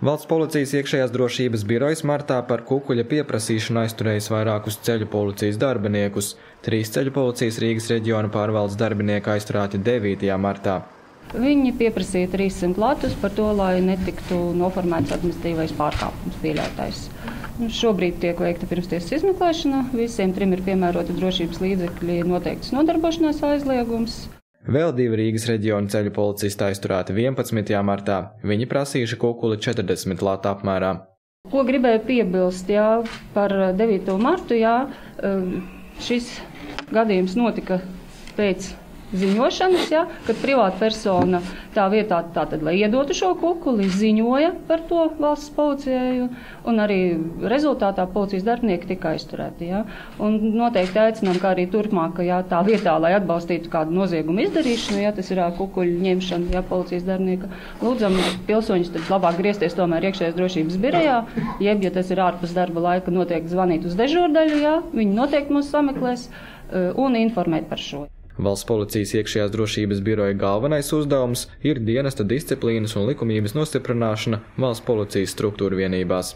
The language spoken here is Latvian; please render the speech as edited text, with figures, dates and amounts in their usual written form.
Valsts policijas iekšējās drošības birojas martā par kukuļa pieprasīšanu aizturējis vairākus ceļu policijas darbiniekus. 3 ceļu policijas Rīgas reģiona pārvaldes darbinieki aizturēti 9. martā. Viņi pieprasīja 300 latus par to, lai netiktu noformēts administratīvais pārkāpums pieļautais. Šobrīd tiek veikta pirmstiesas izmeklēšana. Visiem 3 ir piemēroti drošības līdzekļi, noteikts nodarbošanās aizliegums. Vēl 2 Rīgas reģiona ceļu policisti aizturēti 11. martā. Viņi prasījuši kukuli 40 latu apmērā. Ko gribēju piebilst, par 9. martu, šis gadījums notika pēc ziņošanas, kad privāta persona tā vietā, lai iedotu šo kukuli, ziņoja par to valsts policijai, un arī rezultātā policijas darbinieki tika aizturēti. Un noteikti aicinām, kā arī turpmāk, tā vietā, lai atbalstītu kādu noziegumu izdarīšanu, tas ir kukuļu ņemšana, policijas darbinieka, lūdzam pilsoņus tad labāk griezties tomēr iekšējās drošības birojā, jeb, ja tas ir ārpus darba laika, noteikti zvanīt uz dežūrdaļu, viņi noteikti mūs sameklēs un informēt par šo. Valsts policijas iekšējās drošības biroja galvenais uzdevums ir dienesta disciplīnas un likumības nostiprināšana valsts policijas struktūru vienībās.